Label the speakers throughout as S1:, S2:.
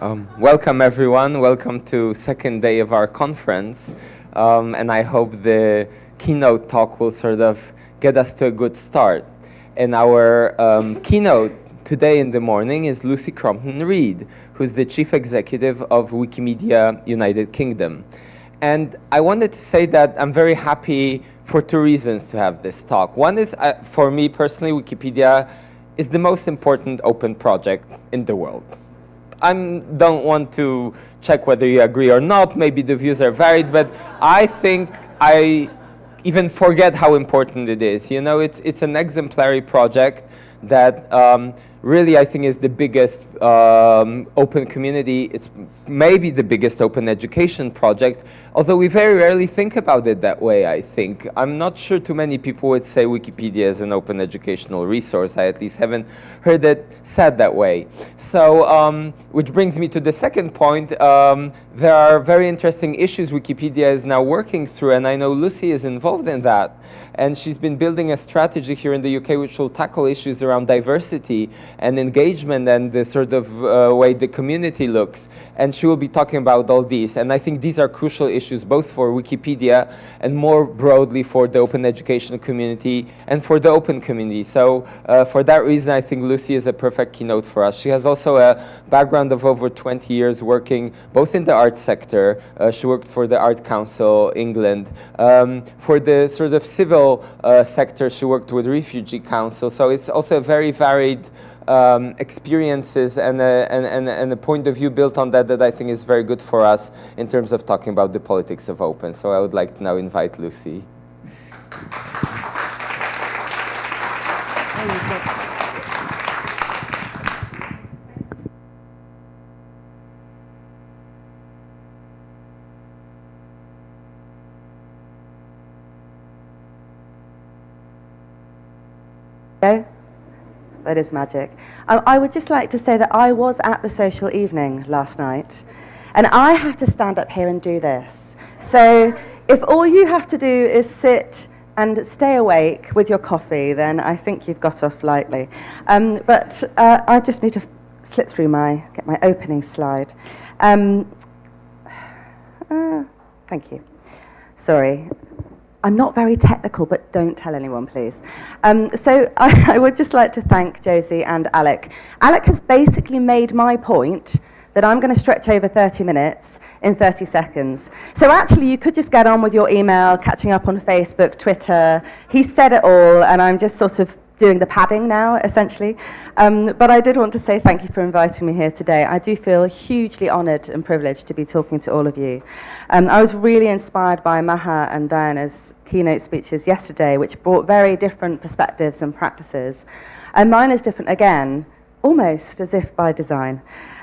S1: Welcome everyone, welcome to second day of our conference, and I hope the keynote talk will sort of get us to a good start. And our keynote today in the morning is Lucy Crompton-Reid, who's the Chief Executive of Wikimedia United Kingdom. And I wanted to say that I'm very happy for two reasons to have this talk. One is, for me personally, Wikipedia is the most important open project in the world. I don't want to check whether you agree or not, maybe the views are varied, but I think I even forget how important it is. You know, it's an exemplary project that really I think is the biggest open community. It's maybe the biggest open education project, although we very rarely think about it that way, I think. I'm not sure too many people would say Wikipedia is an open educational resource. I at least haven't heard it said that way. So, which brings me to the second point. There are very interesting issues Wikipedia is now working through, and I know Lucy is involved in that. And she's been building a strategy here in the UK which will tackle issues around diversity and engagement and the sort of way the community looks. And she will be talking about all these. And I think these are crucial issues both for Wikipedia and more broadly for the open education community and for the open community. So for that reason, I think Lucy is a perfect keynote for us. She has also a background of over 20 years working both in the arts sector. She worked for the Art Council England. For the sort of civil sector, she worked with Refugee Council. So it's also a very varied experiences and a point of view built on that I think is very good for us in terms of talking about the politics of open. So I would like to now invite Lucy.
S2: That is magic. I would just like to say that I was at the social evening last night, and I have to stand up here and do this. So if all you have to do is sit and stay awake with your coffee, then I think you've got off lightly. But I just need to slip through get my opening slide. Thank you. Sorry. I'm not very technical, but don't tell anyone, please. So I would just like to thank Josie and Alec. Alec has basically made my point that I'm going to stretch over 30 minutes in 30 seconds. So actually, you could just get on with your email, catching up on Facebook, Twitter. He said it all, and I'm just sort of doing the padding now, essentially. But I did want to say thank you for inviting me here today. I do feel hugely honoured and privileged to be talking to all of you. I was really inspired by Maha and Diana's keynote speeches yesterday, which brought very different perspectives and practices. And mine is different again, almost as if by design.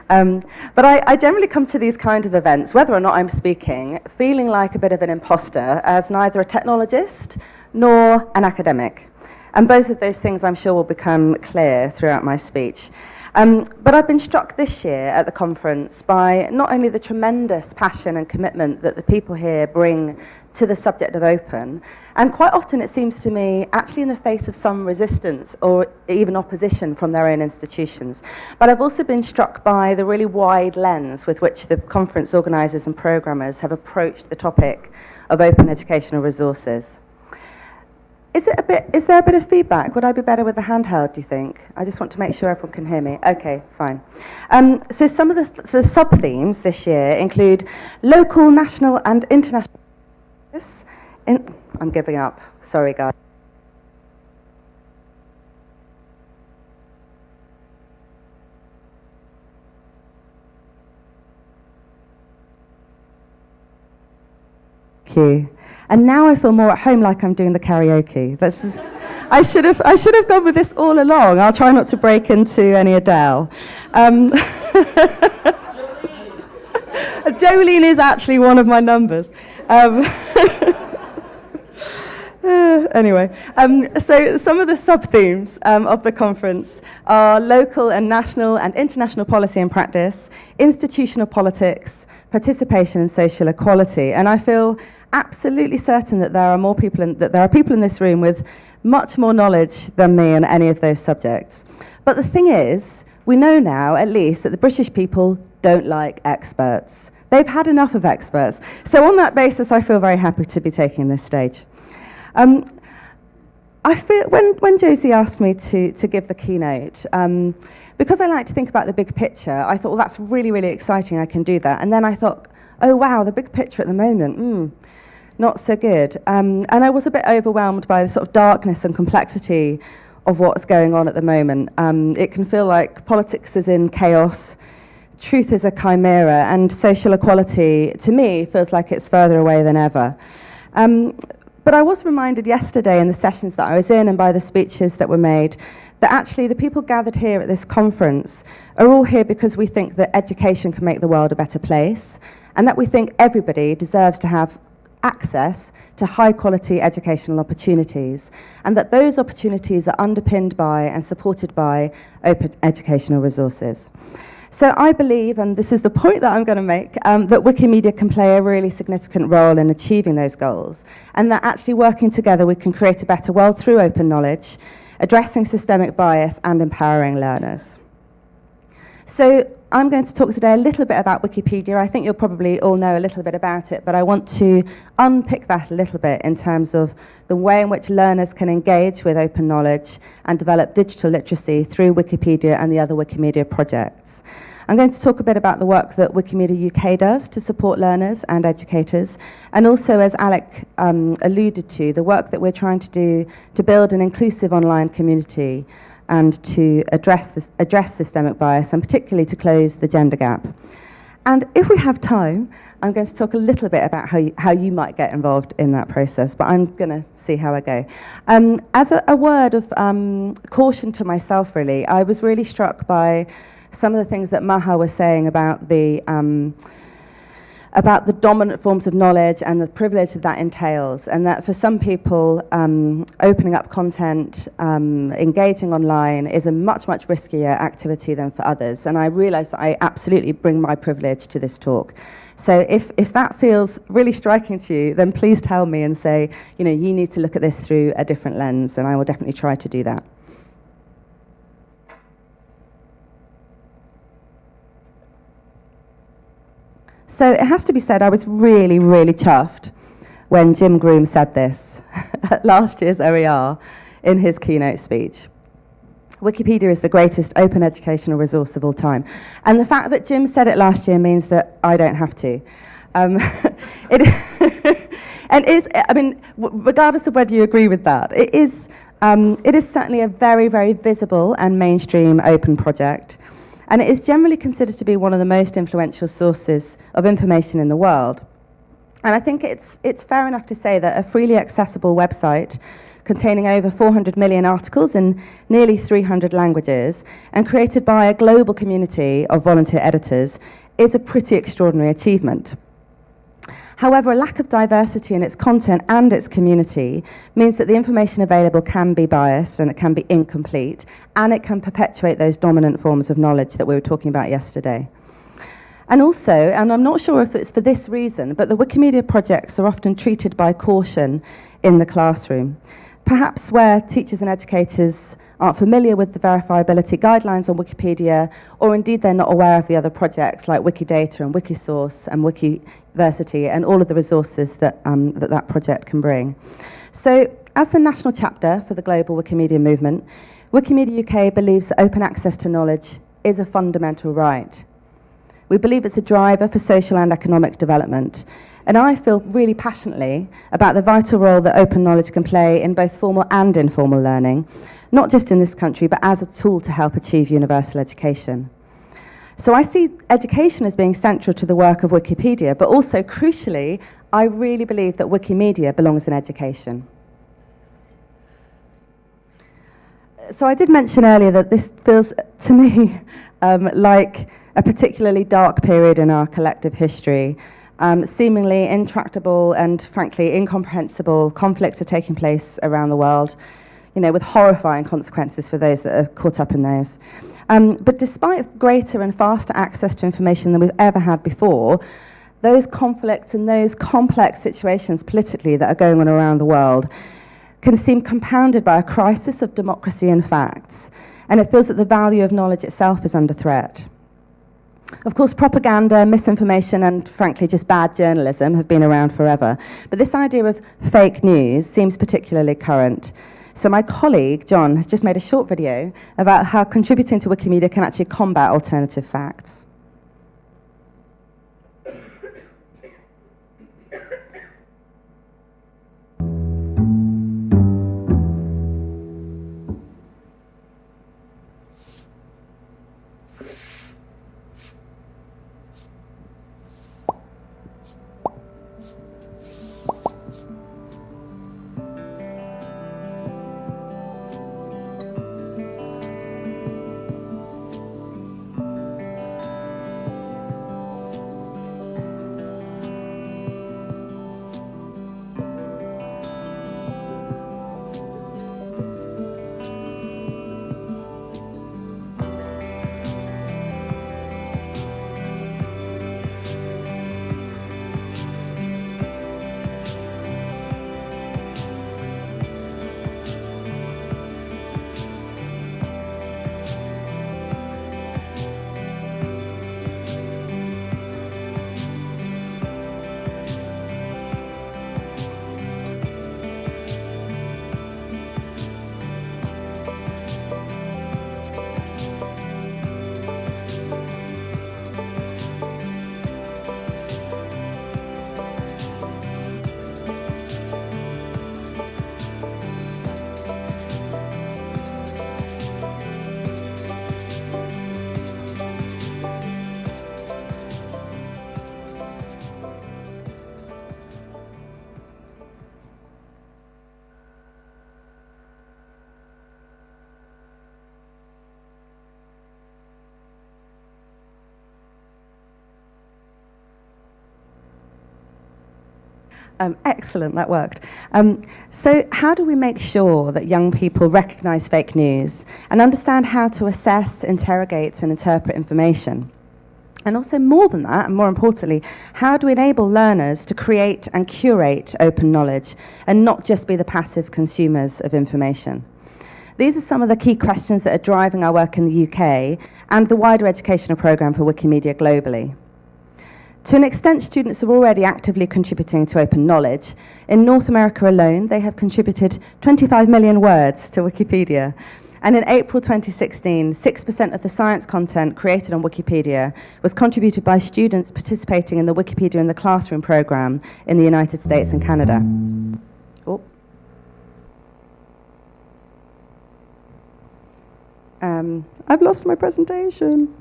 S2: But I generally come to these kind of events, whether or not I'm speaking, feeling like a bit of an imposter as neither a technologist nor an academic. And both of those things, I'm sure, will become clear throughout my speech. But I've been struck this year at the conference by not only the tremendous passion and commitment that the people here bring to the subject of open, and quite often it seems to me actually in the face of some resistance or even opposition from their own institutions. But I've also been struck by the really wide lens with which the conference organisers and programmers have approached the topic of open educational resources. Is there a bit of feedback? Would I be better with the handheld, do you think? I just want to make sure everyone can hear me. Okay, fine. So some of the sub-themes this year include local, national, and international. I'm giving up. Sorry, guys. Thank you. And now I feel more at home, like I'm doing the karaoke. I should have gone with this all along. I'll try not to break into any Adele. Jolene is actually one of my numbers. Anyway, so some of the sub-themes of the conference are local and national and international policy and practice, institutional politics, participation and social equality. And I feel absolutely certain that there are people in this room with much more knowledge than me on any of those subjects. But the thing is, we know now, at least, that the British people don't like experts. They've had enough of experts. So on that basis, I feel very happy to be taking this stage. I feel when Josie asked me to give the keynote, because I like to think about the big picture, I thought, well, that's really, really exciting, I can do that. And then I thought, oh, wow, the big picture at the moment, not so good. And I was a bit overwhelmed by the sort of darkness and complexity of what's going on at the moment. It can feel like politics is in chaos, truth is a chimera, and social equality, to me, feels like it's further away than ever. But I was reminded yesterday in the sessions that I was in and by the speeches that were made that actually the people gathered here at this conference are all here because we think that education can make the world a better place, and that we think everybody deserves to have access to high-quality educational opportunities, and that those opportunities are underpinned by and supported by open educational resources. So I believe, and this is the point that I'm going to make, that Wikimedia can play a really significant role in achieving those goals, and that actually working together we can create a better world through open knowledge, addressing systemic bias and empowering learners. So I'm going to talk today a little bit about Wikipedia. I think you'll probably all know a little bit about it, but I want to unpick that a little bit in terms of the way in which learners can engage with open knowledge and develop digital literacy through Wikipedia and the other Wikimedia projects. I'm going to talk a bit about the work that Wikimedia UK does to support learners and educators, and also, as Alec alluded to, the work that we're trying to do to build an inclusive online community and to address systemic bias, and particularly to close the gender gap. And if we have time, I'm going to talk a little bit about how you might get involved in that process, but I'm going to see how I go. As a word of caution to myself, really, I was really struck by some of the things that Maha was saying about the dominant forms of knowledge and the privilege that entails, and that for some people, opening up content, engaging online is a much, much riskier activity than for others. And I realise that I absolutely bring my privilege to this talk. So if that feels really striking to you, then please tell me and say, you need to look at this through a different lens, and I will definitely try to do that. So it has to be said, I was really, really chuffed when Jim Groom said this at last year's OER in his keynote speech. Wikipedia is the greatest open educational resource of all time. And the fact that Jim said it last year means that I don't have to. Regardless of whether you agree with that, it is certainly a very, very visible and mainstream open project. And it is generally considered to be one of the most influential sources of information in the world. And I think it's fair enough to say that a freely accessible website containing over 400 million articles in nearly 300 languages and created by a global community of volunteer editors is a pretty extraordinary achievement. However, a lack of diversity in its content and its community means that the information available can be biased and it can be incomplete, and it can perpetuate those dominant forms of knowledge that we were talking about yesterday. And also, and I'm not sure if it's for this reason, but the Wikimedia projects are often treated by caution in the classroom. Perhaps where teachers and educators aren't familiar with the verifiability guidelines on Wikipedia, or indeed they're not aware of the other projects like Wikidata and Wikisource and Wikiversity and all of the resources that that project can bring. So, as the national chapter for the global Wikimedia movement, Wikimedia UK believes that open access to knowledge is a fundamental right. We believe it's a driver for social and economic development. And I feel really passionately about the vital role that open knowledge can play in both formal and informal learning, not just in this country, but as a tool to help achieve universal education. So I see education as being central to the work of Wikipedia, but also, crucially, I really believe that Wikimedia belongs in education. So I did mention earlier that this feels, to me, like a particularly dark period in our collective history. Seemingly intractable and, frankly, incomprehensible conflicts are taking place around the world, with horrifying consequences for those that are caught up in those. But despite greater and faster access to information than we've ever had before, those conflicts and those complex situations politically that are going on around the world can seem compounded by a crisis of democracy and facts, and it feels that the value of knowledge itself is under threat. Of course, propaganda, misinformation, and frankly, just bad journalism have been around forever. But this idea of fake news seems particularly current. So my colleague, John, has just made a short video about how contributing to Wikimedia can actually combat alternative facts. Excellent, that worked. So how do we make sure that young people recognise fake news and understand how to assess, interrogate and interpret information? And also more than that, and more importantly, how do we enable learners to create and curate open knowledge and not just be the passive consumers of information? These are some of the key questions that are driving our work in the UK and the wider educational programme for Wikimedia globally. To an extent, students are already actively contributing to open knowledge. In North America alone, they have contributed 25 million words to Wikipedia. And in April 2016, 6% of the science content created on Wikipedia was contributed by students participating in the Wikipedia in the Classroom programme in the United States and Canada. Oh. I've lost my presentation.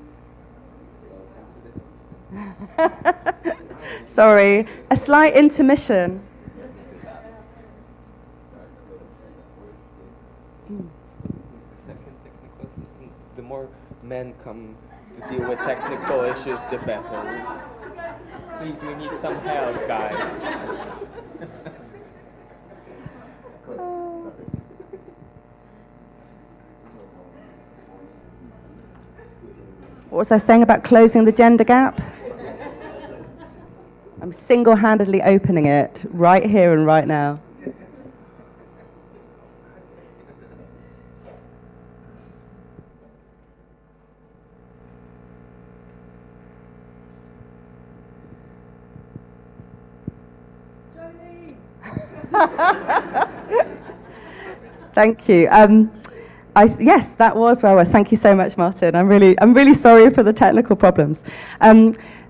S2: Sorry, a slight intermission.
S1: The second technical assistant, the more men come to deal with technical issues, the better. Please, we need some help, guys.
S2: What was I saying about closing the gender gap? I'm single-handedly opening it right here and right now. Thank you. Yes, that was where I was. Thank you so much, Martin. I'm really sorry for the technical problems.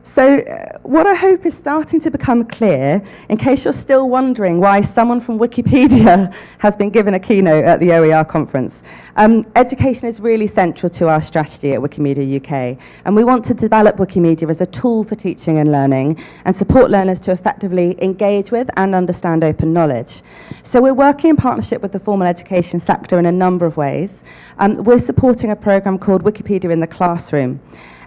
S2: So what I hope is starting to become clear, in case you're still wondering why someone from Wikipedia has been given a keynote at the OER conference. Education is really central to our strategy at Wikimedia UK, and we want to develop Wikimedia as a tool for teaching and learning and support learners to effectively engage with and understand open knowledge. So we're working in partnership with the formal education sector in a number of ways. We're supporting a programme called Wikipedia in the Classroom.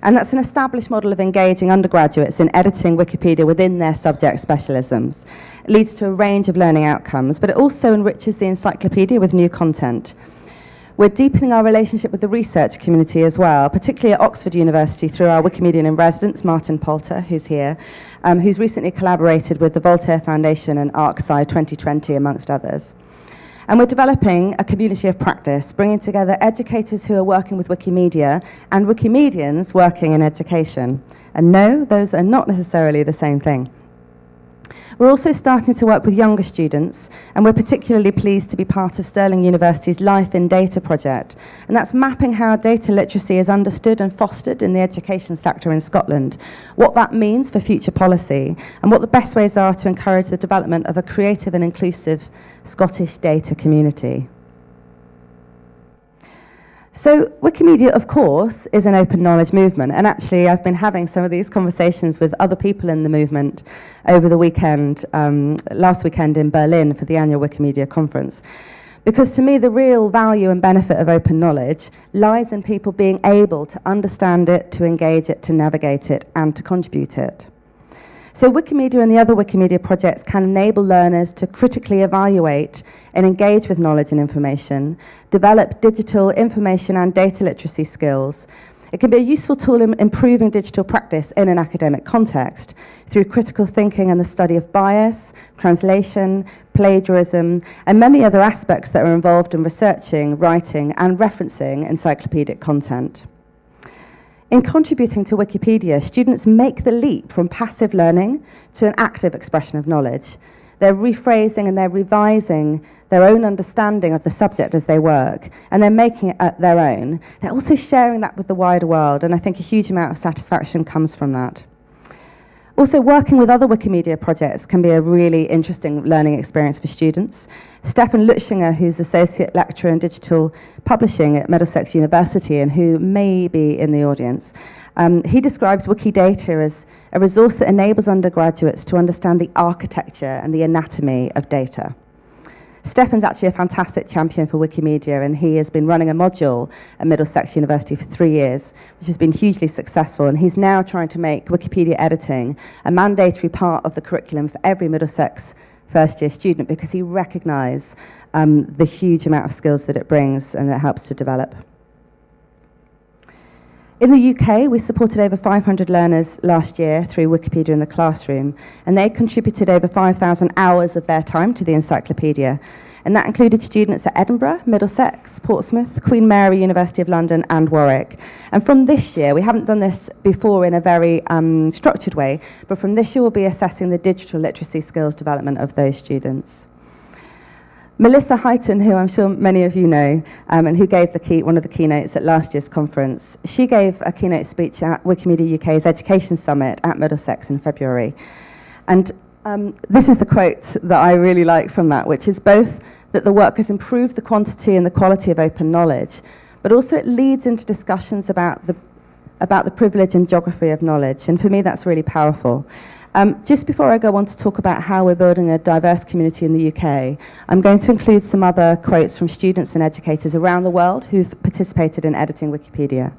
S2: And that's an established model of engaging undergraduates in editing Wikipedia within their subject specialisms. It leads to a range of learning outcomes, but it also enriches the encyclopedia with new content. We're deepening our relationship with the research community as well, particularly at Oxford University through our Wikimedian in residence, Martin Poulter, who's here, who's recently collaborated with the Voltaire Foundation and ArcSci 2020, amongst others. And we're developing a community of practice, bringing together educators who are working with Wikimedia and Wikimedians working in education. And no, those are not necessarily the same thing. We're also starting to work with younger students, and we're particularly pleased to be part of Stirling University's Life in Data project. And that's mapping how data literacy is understood and fostered in the education sector in Scotland, what that means for future policy, and what the best ways are to encourage the development of a creative and inclusive Scottish data community. So Wikimedia, of course, is an open knowledge movement, and actually I've been having some of these conversations with other people in the movement over the weekend, last weekend in Berlin for the annual Wikimedia conference. Because to me, the real value and benefit of open knowledge lies in people being able to understand it, to engage it, to navigate it, and to contribute it. So Wikimedia and the other Wikimedia projects can enable learners to critically evaluate and engage with knowledge and information, develop digital information and data literacy skills. It can be a useful tool in improving digital practice in an academic context through critical thinking and the study of bias, translation, plagiarism, and many other aspects that are involved in researching, writing, and referencing encyclopedic content. In contributing to Wikipedia, students make the leap from passive learning to an active expression of knowledge. They're rephrasing and they're revising their own understanding of the subject as they work, and they're making it their own. They're also sharing that with the wider world, and I think a huge amount of satisfaction comes from that. Also, working with other Wikimedia projects can be a really interesting learning experience for students. Stefan Lutschinger, who's Associate Lecturer in Digital Publishing at Middlesex University and who may be in the audience, he describes Wikidata as a resource that enables undergraduates to understand the architecture and the anatomy of data. Stefan's actually a fantastic champion for Wikimedia, and he has been running a module at Middlesex University for 3 years, which has been hugely successful, and he's now trying to make Wikipedia editing a mandatory part of the curriculum for every Middlesex first-year student because he recognises the huge amount of skills that it brings and that helps to develop. In the UK, we supported over 500 learners last year through Wikipedia in the Classroom, and they contributed over 5,000 hours of their time to the encyclopedia. And that included students at Edinburgh, Middlesex, Portsmouth, Queen Mary, University of London, and Warwick. And from this year, we haven't done this before in a very structured way, but from this year, we'll be assessing the digital literacy skills development of those students. Melissa Heighton, who I'm sure many of you know, and who gave one of the keynotes at last year's conference, she gave a keynote speech at Wikimedia UK's Education Summit at Middlesex in February. And this is the quote that I really like from that, which is both that the work has improved the quantity and the quality of open knowledge, but also it leads into discussions about the privilege and geography of knowledge. And for me, that's really powerful. Just before I go on to talk about how we're building a diverse community in the UK, I'm going to include some other quotes from students and educators around the world who've participated in editing Wikipedia.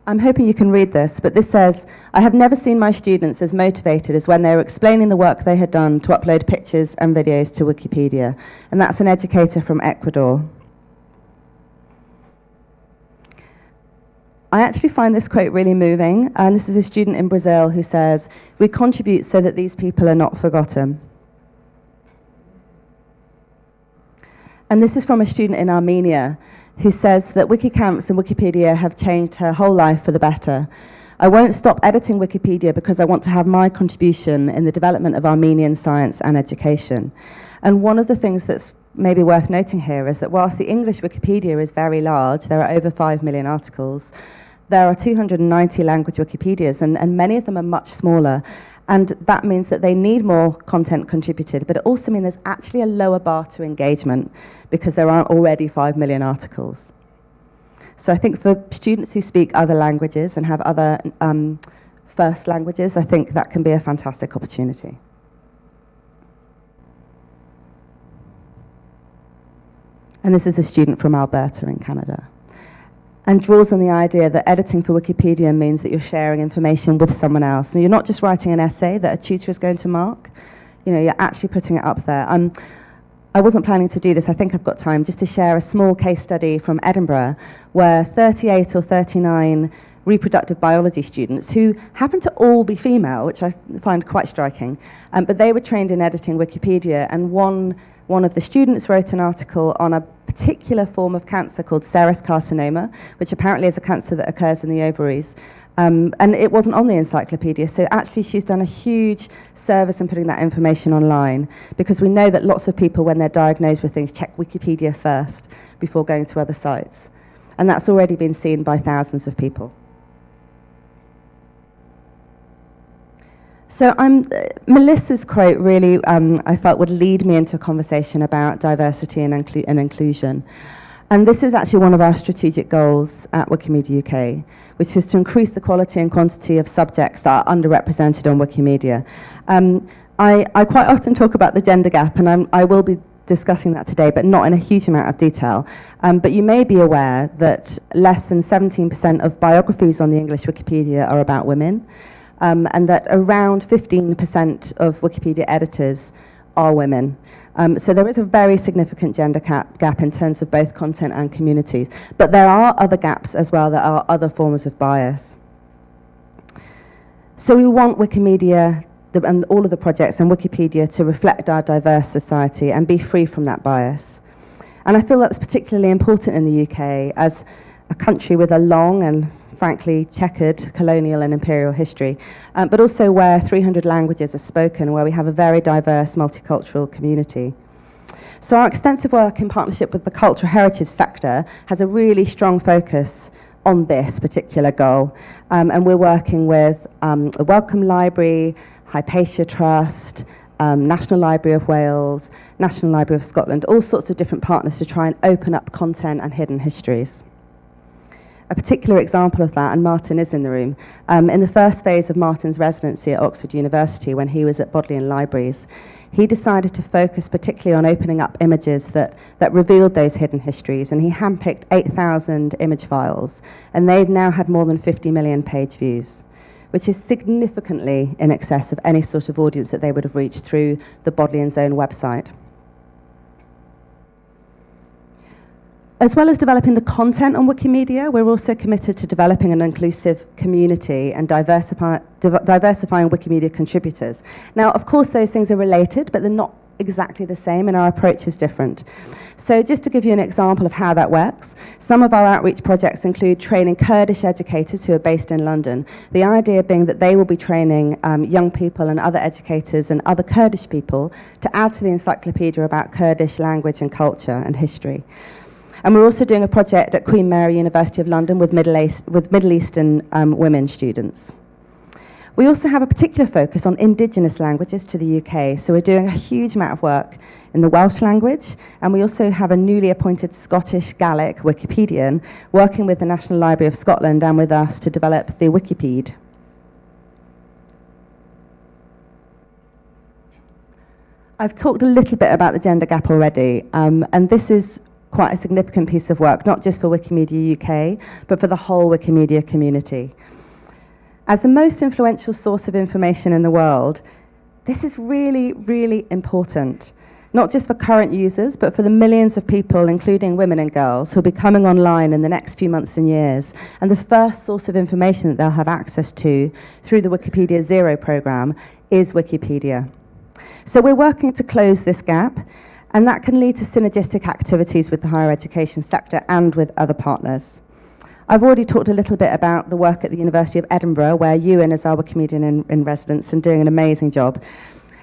S2: I'm hoping you can read this, but this says, "I have never seen my students as motivated as when they were explaining the work they had done to upload pictures and videos to Wikipedia." And that's an educator from Ecuador. I actually find this quote really moving, and this is a student in Brazil who says, "We contribute so that these people are not forgotten." And this is from a student in Armenia who says that Wikicamps and Wikipedia have changed her whole life for the better. "I won't stop editing Wikipedia because I want to have my contribution in the development of Armenian science and education." And one of the things that's maybe worth noting here is that whilst the English Wikipedia is very large, there are over 5 million articles, there are 290 language Wikipedias, and many of them are much smaller. And that means that they need more content contributed, but it also means there's actually a lower bar to engagement because there aren't already 5 million articles. So I think for students who speak other languages and have other first languages, I think that can be a fantastic opportunity. And this is a student from Alberta in Canada, and draws on the idea that editing for Wikipedia means that you're sharing information with someone else. And you're not just writing an essay that a tutor is going to mark, you're actually putting it up there. I wasn't planning to do this, I think I've got time, just to share a small case study from Edinburgh, where 38 or 39 reproductive biology students who happened to all be female, which I find quite striking. But they were trained in editing Wikipedia, and one of the students wrote an article on a particular form of cancer called serous carcinoma, which apparently is a cancer that occurs in the ovaries. And it wasn't on the encyclopedia, so actually she's done a huge service in putting that information online, because we know that lots of people, when they're diagnosed with things, check Wikipedia first before going to other sites. And that's already been seen by thousands of people. So Melissa's quote really, I felt, would lead me into a conversation about diversity and inclusion. And this is actually one of our strategic goals at Wikimedia UK, which is to increase the quality and quantity of subjects that are underrepresented on Wikimedia. I quite often talk about the gender gap, and I will be discussing that today, but not in a huge amount of detail. But you may be aware that less than 17% of biographies on the English Wikipedia are about women, and that around 15% of Wikipedia editors are women. So there is a very significant gender gap in terms of both content and communities. But there are other gaps as well. There are other forms of bias. So we want Wikimedia and all of the projects and Wikipedia to reflect our diverse society and be free from that bias. And I feel that's particularly important in the UK as a country with a long and frankly checkered colonial and imperial history, but also where 300 languages are spoken, where we have a very diverse multicultural community. So our extensive work in partnership with the cultural heritage sector has a really strong focus on this particular goal. And we're working with the Wellcome Library, Hypatia Trust, National Library of Wales, National Library of Scotland, all sorts of different partners to try and open up content and hidden histories. A particular example of that, and Martin is in the room, in the first phase of Martin's residency at Oxford University when he was at Bodleian Libraries, he decided to focus particularly on opening up images that revealed those hidden histories, and he handpicked 8,000 image files, and they've now had more than 50 million page views, which is significantly in excess of any sort of audience that they would have reached through the Bodleian's own website. As well as developing the content on Wikimedia, we're also committed to developing an inclusive community and diversifying Wikimedia contributors. Now, of course, those things are related, but they're not exactly the same, and our approach is different. So just to give you an example of how that works, some of our outreach projects include training Kurdish educators who are based in London, the idea being that they will be training young people and other educators and other Kurdish people to add to the encyclopedia about Kurdish language and culture and history. And we're also doing a project at Queen Mary University of London with Middle Eastern women students. We also have a particular focus on indigenous languages to the UK, so we're doing a huge amount of work in the Welsh language, and we also have a newly appointed Scottish Gaelic Wikipedian working with the National Library of Scotland and with us to develop the Wikipedia. I've talked a little bit about the gender gap already, and this is quite a significant piece of work, not just for Wikimedia UK, but for the whole Wikimedia community. As the most influential source of information in the world, this is really, really important, not just for current users, but for the millions of people, including women and girls, who will be coming online in the next few months and years. And the first source of information that they'll have access to through the Wikipedia Zero programme is Wikipedia. So we're working to close this gap, and that can lead to synergistic activities with the higher education sector and with other partners. I've already talked a little bit about the work at the University of Edinburgh, where Ewan is our Wikimedian in residence and doing an amazing job.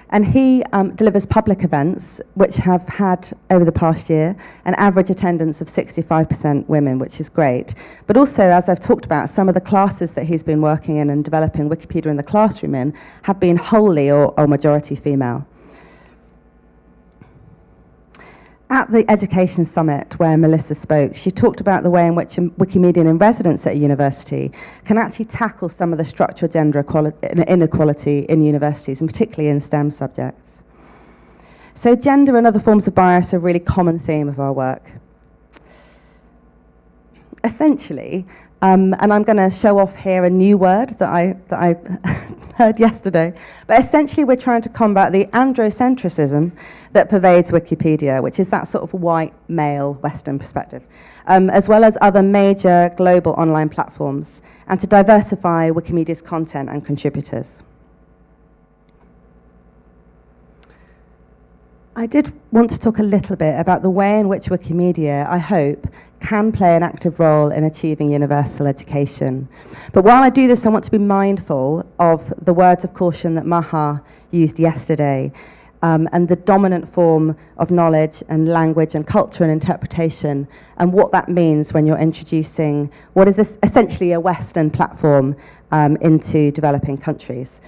S2: And he delivers public events, which have had, over the past year, an average attendance of 65% women, which is great. But also, as I've talked about, some of the classes that he's been working in and developing Wikipedia in the classroom in have been wholly or majority female. At the Education Summit, where Melissa spoke, she talked about the way in which a Wikimedian in residence at a university can actually tackle some of the structural gender inequality in universities, and particularly in STEM subjects. So gender and other forms of bias are a really common theme of our work. Essentially, And I'm going to show off here a new word that I heard yesterday. But essentially, we're trying to combat the androcentrism that pervades Wikipedia, which is that sort of white, male, Western perspective, as well as other major global online platforms, and to diversify Wikimedia's content and contributors. I did want to talk a little bit about the way in which Wikimedia, I hope, can play an active role in achieving universal education. But while I do this, I want to be mindful of the words of caution that Maha used yesterday, and the dominant form of knowledge and language and culture and interpretation, and what that means when you're introducing what is essentially a Western platform into developing countries.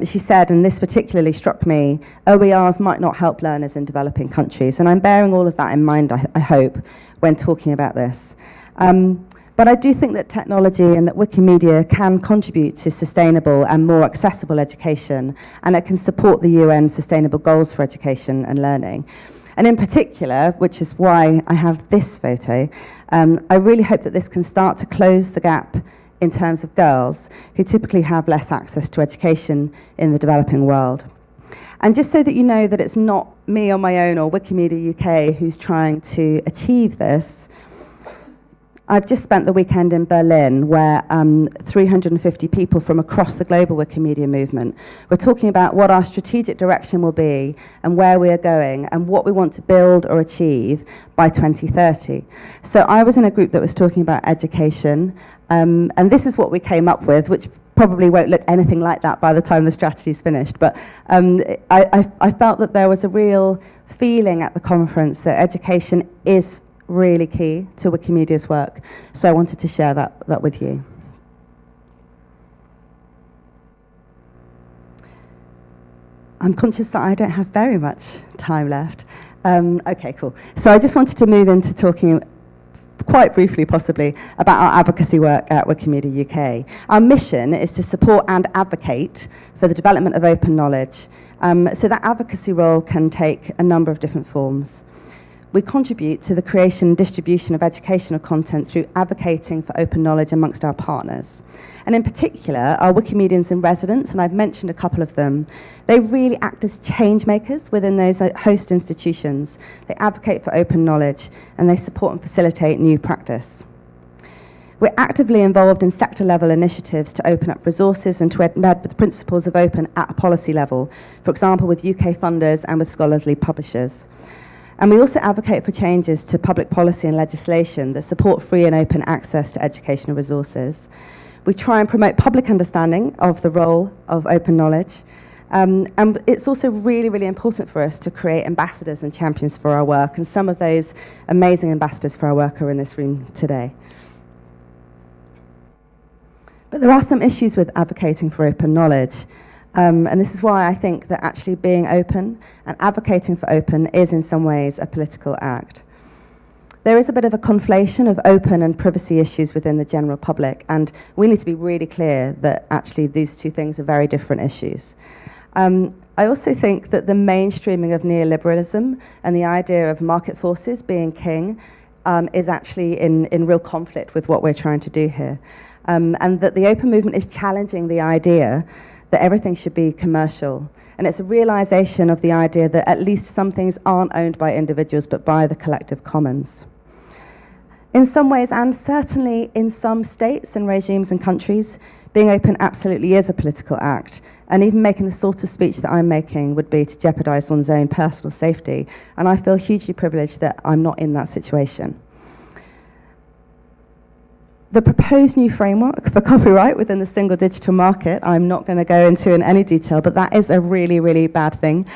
S2: She said, and this particularly struck me, OERs might not help learners in developing countries, and I'm bearing all of that in mind, I hope, when talking about this. But I do think that technology and that Wikimedia can contribute to sustainable and more accessible education, and it can support the UN Sustainable Goals for Education and Learning. And in particular, which is why I have this photo, I really hope that this can start to close the gap in terms of girls who typically have less access to education in the developing world. And just so that you know that it's not me on my own or Wikimedia UK who's trying to achieve this, I've just spent the weekend in Berlin where 350 people from across the global Wikimedia movement were talking about what our strategic direction will be and where we are going and what we want to build or achieve by 2030. So I was in a group that was talking about education, and this is what we came up with, which probably won't look anything like that by the time the strategy is finished. But I felt that there was a real feeling at the conference that education is really key to Wikimedia's work. So I wanted to share that with you. I'm conscious that I don't have very much time left. Okay, cool. So I just wanted to move into talking quite briefly, possibly, about our advocacy work at Wikimedia UK. Our mission is to support and advocate for the development of open knowledge. So that advocacy role can take a number of different forms. We contribute to the creation and distribution of educational content through advocating for open knowledge amongst our partners. And in particular, our Wikimedians in residence, and I've mentioned a couple of them, they really act as change makers within those host institutions. They advocate for open knowledge, and they support and facilitate new practice. We're actively involved in sector-level initiatives to open up resources and to embed the principles of open at a policy level, for example, with UK funders and with scholarly publishers. And we also advocate for changes to public policy and legislation that support free and open access to educational resources. We try and promote public understanding of the role of open knowledge. And it's also really, really important for us to create ambassadors and champions for our work. And some of those amazing ambassadors for our work are in this room today. But there are some issues with advocating for open knowledge. And this is why I think that actually being open and advocating for open is in some ways a political act. There is a bit of a conflation of open and privacy issues within the general public, and we need to be really clear that actually these two things are very different issues. I also think that the mainstreaming of neoliberalism and the idea of market forces being king is actually in real conflict with what we're trying to do here. And that the open movement is challenging the idea that everything should be commercial. And it's a realization of the idea that at least some things aren't owned by individuals, but by the collective commons. In some ways, and certainly in some states and regimes and countries, being open absolutely is a political act. And even making the sort of speech that I'm making would be to jeopardize one's own personal safety. And I feel hugely privileged that I'm not in that situation. The proposed new framework for copyright within the single digital market, I'm not going to go into in any detail, but that is a really, really bad thing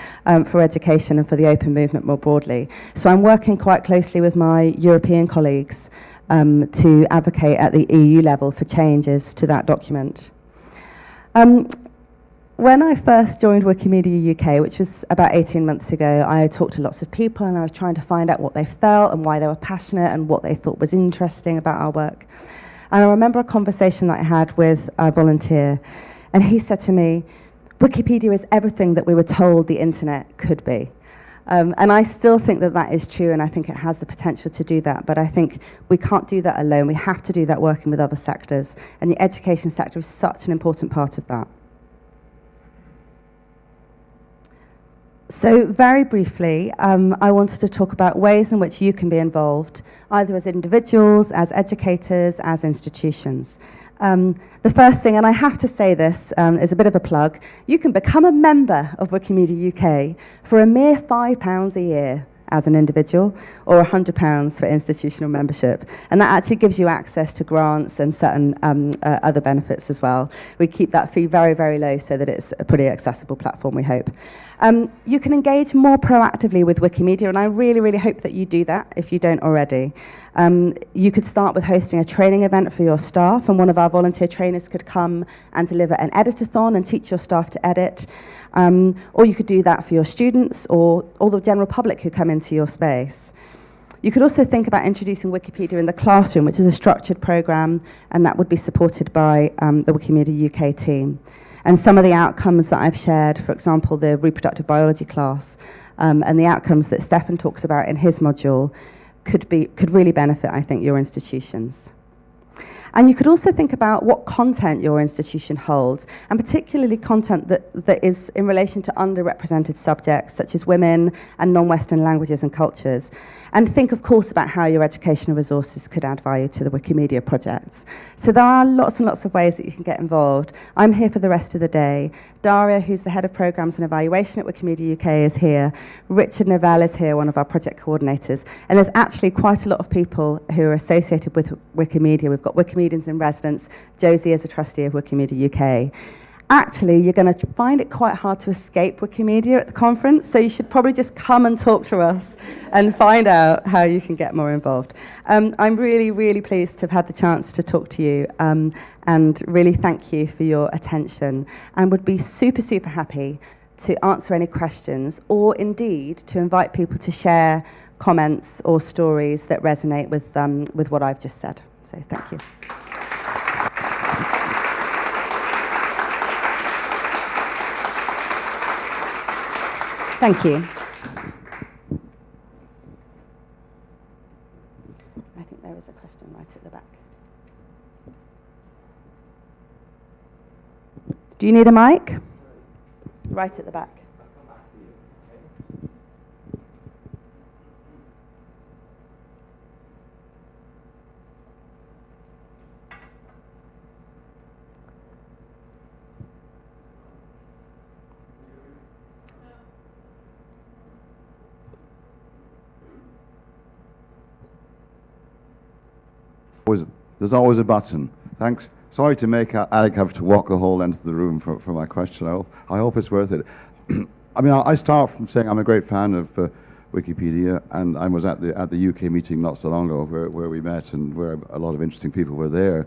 S2: for education and for the open movement more broadly. So I'm working quite closely with my European colleagues to advocate at the EU level for changes to that document. When I first joined Wikimedia UK, which was about 18 months ago, I talked to lots of people and I was trying to find out what they felt and why they were passionate and what they thought was interesting about our work. And I remember a conversation that I had with a volunteer, and he said to me, Wikipedia is everything that we were told the internet could be. And I still think that that is true, and I think it has the potential to do that. But I think we can't do that alone. We have to do that working with other sectors. And the education sector is such an important part of that. So very briefly, I wanted to talk about ways in which you can be involved, either as individuals, as educators, as institutions. The first thing, and I have to say this, is a bit of a plug. You can become a member of Wikimedia UK for a mere £5 a year as an individual, or £100 for institutional membership. And that actually gives you access to grants and certain other benefits as well. We keep that fee very, very low so that it's a pretty accessible platform, we hope. You can engage more proactively with Wikimedia, and I really, really hope that you do that if you don't already. You could start with hosting a training event for your staff, and one of our volunteer trainers could come and deliver an editathon and teach your staff to edit. Or you could do that for your students or the general public who come into your space. You could also think about introducing Wikipedia in the classroom, which is a structured program, and that would be supported by the Wikimedia UK team. And some of the outcomes that I've shared, for example, the reproductive biology class, and the outcomes that Stefan talks about in his module, could really benefit, I think, your institutions. And you could also think about what content your institution holds, and particularly content that is in relation to underrepresented subjects, such as women and non-Western languages and cultures. And think, of course, about how your educational resources could add value to the Wikimedia projects. So there are lots and lots of ways that you can get involved. I'm here for the rest of the day. Daria, who's the head of programs and evaluation at Wikimedia UK, is here. Richard Novell is here, one of our project coordinators. And there's actually quite a lot of people who are associated with Wikimedia. We've got Wikimedians in residence. Josie is a trustee of Wikimedia UK. Actually, you're going to find it quite hard to escape Wikimedia at the conference, so you should probably just come and talk to us and find out how you can get more involved. I'm really, really pleased to have had the chance to talk to you, and really thank you for your attention, and would be super, super happy to answer any questions, or indeed to invite people to share comments or stories that resonate with what I've just said. So thank you. Thank you. I think there is a question right at the back. Do you need a mic? Right at the back.
S3: There's always a button. Thanks. Sorry to make Alec have to walk the whole length of the room for my question. I hope it's worth it. I mean, I start from saying I'm a great fan of Wikipedia, and I was at the UK meeting not so long ago where we met and where a lot of interesting people were there.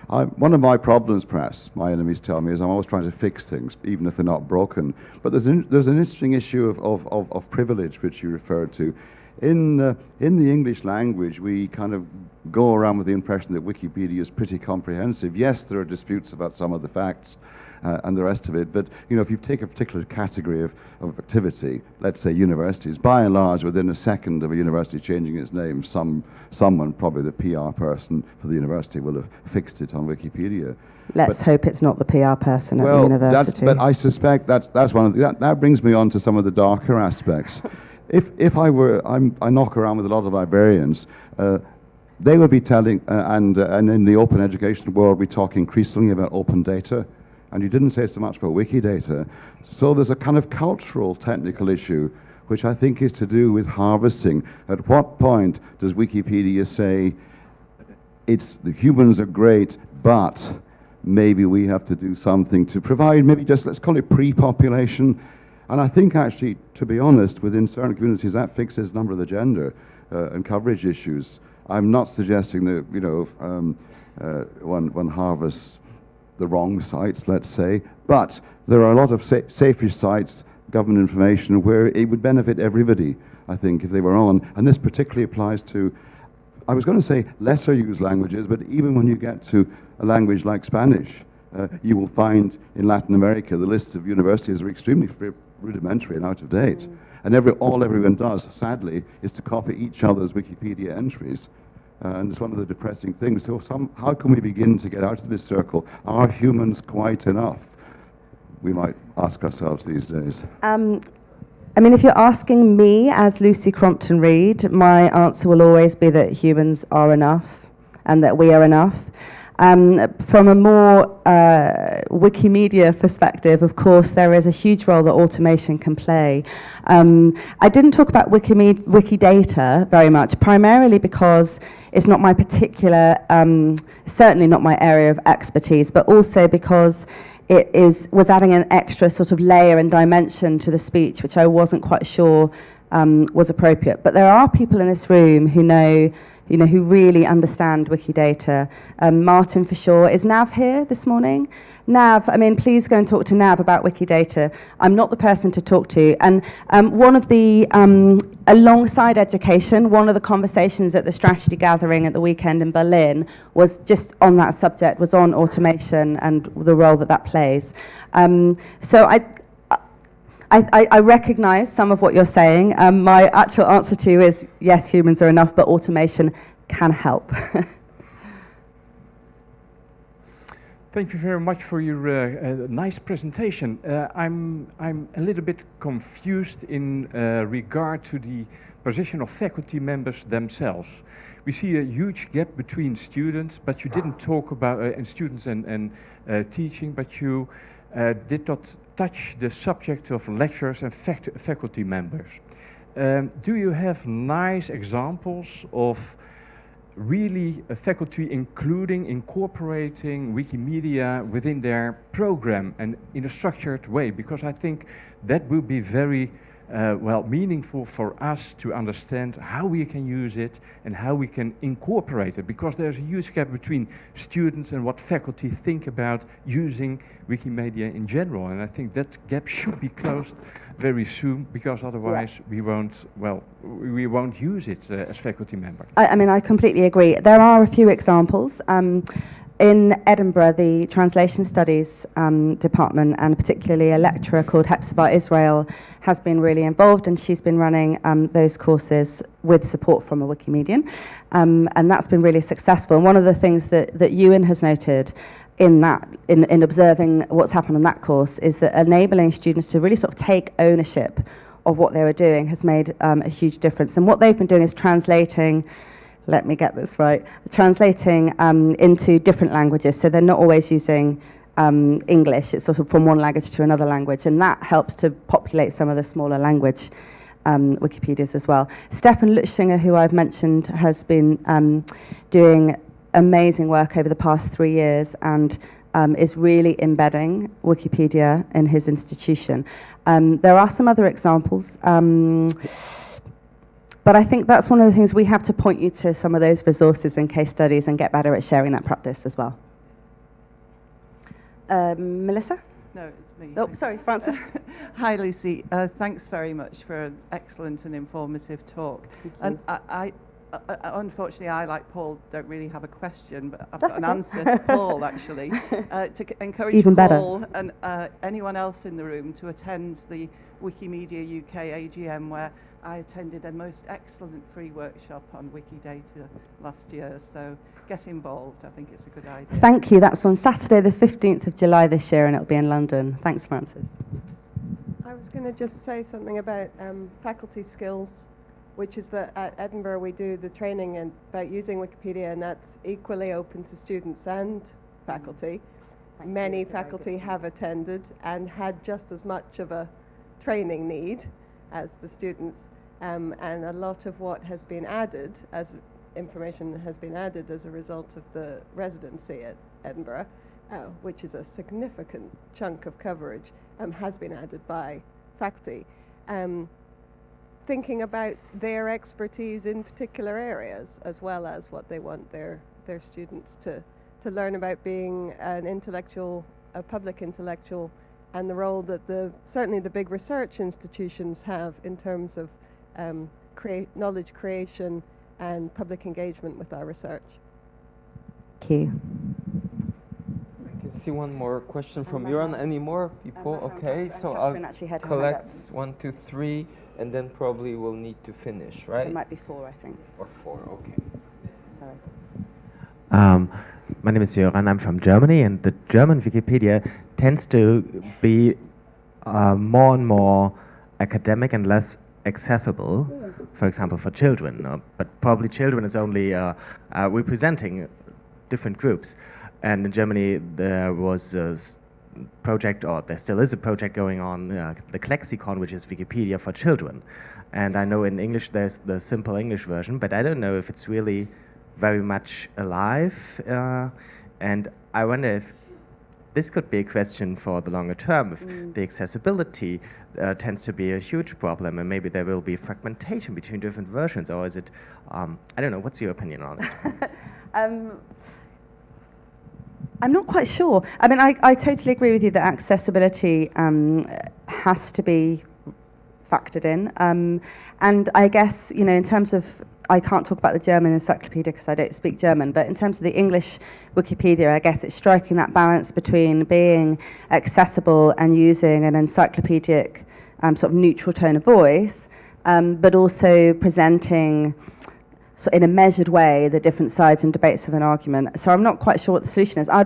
S3: One of my problems, perhaps, my enemies tell me, is I'm always trying to fix things, even if they're not broken. But there's an interesting issue of privilege, which you referred to. In the English language, we kind of go around with the impression that Wikipedia is pretty comprehensive. Yes, there are disputes about some of the facts and the rest of it, but you know, if you take a particular category of activity, let's say universities, by and large, within a second of a university changing its name, someone, probably the PR person for the university, will have fixed it on Wikipedia.
S2: Let's hope it's not the PR person at the university.
S3: But I suspect that's one of that brings me on to some of the darker aspects. If I knock around with a lot of librarians, they would be telling, and in the open education world, we talk increasingly about open data, and you didn't say so much about Wikidata. So there's a kind of cultural, technical issue, which I think is to do with harvesting. At what point does Wikipedia say, the humans are great, but maybe we have to do something to provide, maybe just, let's call it pre-population. And I think actually, to be honest, within certain communities, that fixes a number of the gender and coverage issues. I'm not suggesting that, you know, one harvests the wrong sites, let's say, but there are a lot of safer sites, government information, where it would benefit everybody, I think, if they were on. And this particularly applies to, I was going to say lesser used languages, but even when you get to a language like Spanish, you will find in Latin America the lists of universities are extremely rudimentary and out of date. And all everyone does, sadly, is to copy each other's Wikipedia entries. And it's one of the depressing things. So how can we begin to get out of this circle? Are humans quite enough? We might ask ourselves these days.
S2: I mean, if you're asking me as Lucy Crompton-Reid, my answer will always be that humans are enough and that we are enough. From a more Wikimedia perspective, of course, there is a huge role that automation can play. I didn't talk about Wikidata very much, primarily because it's not my particular, certainly not my area of expertise, but also because it was adding an extra sort of layer and dimension to the speech, which I wasn't quite sure was appropriate. But there are people in this room who know, who really understand Wikidata. Martin, for sure. Is Nav here this morning? Nav, I mean, please go and talk to Nav about Wikidata. I'm not the person to talk to. And one of the, alongside education, one of the conversations at the strategy gathering at the weekend in Berlin was just on that subject, was on automation and the role that plays. So I recognise some of what you're saying. My actual answer to you is, yes, humans are enough, but automation can help.
S4: Thank you very much for your nice presentation. I'm a little bit confused in regard to the position of faculty members themselves. We see a huge gap between students, but you didn't talk about and students and teaching, but you did not touch the subject of lecturers and faculty members. Do you have nice examples of really a faculty incorporating Wikimedia within their program and in a structured way? Because I think that will be very meaningful for us to understand how we can use it and how we can incorporate it, because there's a huge gap between students and what faculty think about using Wikimedia in general, and I think that gap should be closed very soon, because otherwise we won't use it as faculty members.
S2: I mean, I completely agree. There are a few examples. In Edinburgh, the Translation Studies department, and particularly a lecturer called Hepzibah Israel, has been really involved, and she's been running those courses with support from a Wikimedian, and that's been really successful. And one of the things that Ewan has noted in observing what's happened on that course is that enabling students to really sort of take ownership of what they were doing has made a huge difference. And what they've been doing is translating, let me get this right, translating into different languages. So they're not always using English. It's sort of from one language to another language, and that helps to populate some of the smaller language Wikipedias as well. Stefan Lutschinger, who I've mentioned, has been doing amazing work over the past 3 years and is really embedding Wikipedia in his institution. There are some other examples, but I think that's one of the things we have to point you to, some of those resources and case studies, and get better at sharing that practice as well. Melissa?
S5: No, it's me.
S2: Oh, sorry, Francis.
S5: Hi, Lucy. Thanks very much for an excellent and informative talk. And unfortunately, I, like Paul, don't really have a question, but I've got an answer to Paul, actually, to encourage
S2: Even
S5: Paul
S2: better.
S5: and anyone else in the room to attend the Wikimedia UK AGM, where I attended a most excellent free workshop on Wikidata last year. So get involved. I think it's a good idea.
S2: Thank you. That's on Saturday, the 15th of July this year, and it'll be in London. Thanks, Francis.
S6: I was going to just say something about faculty skills, which is that at Edinburgh we do the training about using Wikipedia, and that's equally open to students and faculty. Many faculty have attended and had just as much of a training need as the students, and a lot of what has been added, as information has been added as a result of the residency at Edinburgh, which is a significant chunk of coverage, has been added by faculty. Thinking about their expertise in particular areas, as well as what they want their students to learn about being an intellectual, a public intellectual, and the role that certainly the big research institutions have in terms of knowledge creation and public engagement with our research.
S2: Thank you.
S1: I can see one more question from Yuran. Any more people? Okay, so I'll collect 1, 2, 3. and then probably we'll need to finish, right?
S2: It might be 4, I think.
S1: Or 4, okay.
S2: Sorry.
S7: My name is Jöran, I'm from Germany, and the German Wikipedia tends to be more and more academic and less accessible, for example, for children. But probably children is only representing different groups. And in Germany, there was a project, or there still is a project going on, the Klexikon, which is Wikipedia for children. And I know in English there's the simple English version, but I don't know if it's really very much alive. And I wonder if this could be a question for the longer term, if the accessibility tends to be a huge problem, and maybe there will be fragmentation between different versions, or is it, I don't know, what's your opinion on it?
S2: I'm not quite sure. I mean, I totally agree with you that accessibility has to be factored in. And I guess, you know, in terms of, I can't talk about the German encyclopedia because I don't speak German, but in terms of the English Wikipedia, I guess it's striking that balance between being accessible and using an encyclopedic sort of neutral tone of voice, but also presenting in a measured way the different sides and debates of an argument. So I'm not quite sure what the solution is. I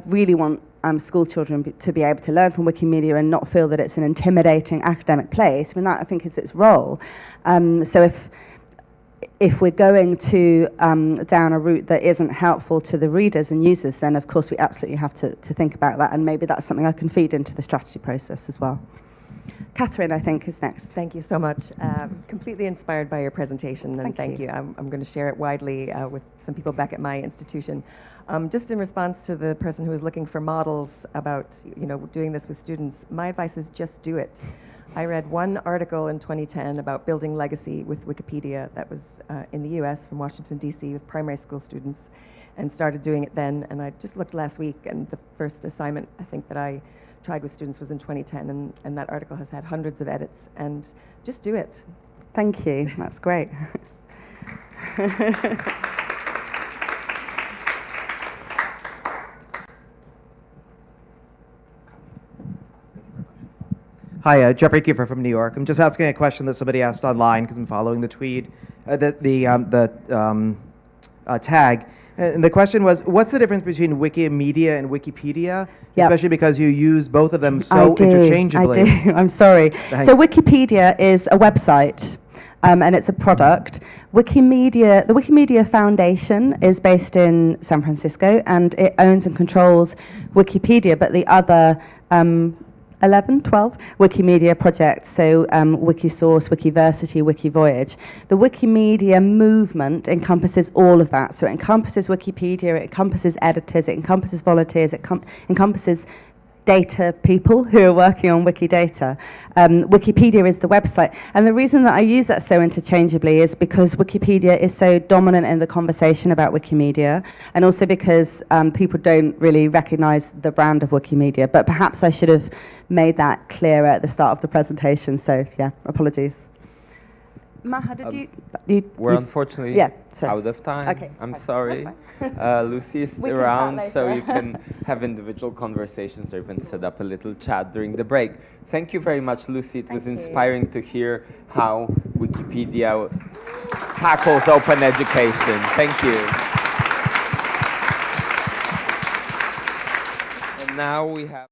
S2: really want school children to be able to learn from Wikimedia and not feel that it's an intimidating academic place. I mean, that I think is its role. So if we're going to down a route that isn't helpful to the readers and users, then of course we absolutely have to think about that, and maybe that's something I can feed into the strategy process as well. Catherine, I think, is next.
S8: Thank you so much. Completely inspired by your presentation, and thank you. I'm going to share it widely with some people back at my institution. Just in response to the person who was looking for models about, you know, doing this with students, my advice is just do it. I read one article in 2010 about building legacy with Wikipedia that was in the US from Washington, D.C. with primary school students, and started doing it then. And I just looked last week, and the first assignment I think that I tried with students was in 2010, and that article has had hundreds of edits, and just do it.
S2: Thank you, that's great.
S9: Hi, Jeffrey Kiefer from New York. I'm just asking a question that somebody asked online because I'm following the tweet, tag. And the question was, what's the difference between Wikimedia and Wikipedia? Yep. Especially because you use both of them so interchangeably.
S2: I do. I'm sorry.
S9: Thanks.
S2: So Wikipedia is a website, and it's a product. Wikimedia, the Wikimedia Foundation is based in San Francisco, and it owns and controls Wikipedia, but the other 11, 12 Wikimedia projects, so Wikisource, Wikiversity, Wikivoyage. The Wikimedia movement encompasses all of that. So it encompasses Wikipedia, it encompasses editors, it encompasses volunteers, it encompasses data people who are working on Wikidata. Wikipedia is the website. And the reason that I use that so interchangeably is because Wikipedia is so dominant in the conversation about Wikimedia, and also because people don't really recognize the brand of Wikimedia. But perhaps I should have made that clearer at the start of the presentation. So yeah, apologies. Maha, did
S1: we're unfortunately out of time.
S2: Okay,
S1: I'm sorry. Lucy is around, so you can have individual conversations or even set up a little chat during the break. Thank you very much, Lucy. It was inspiring to hear how Wikipedia tackles open education. Thank you. And now we have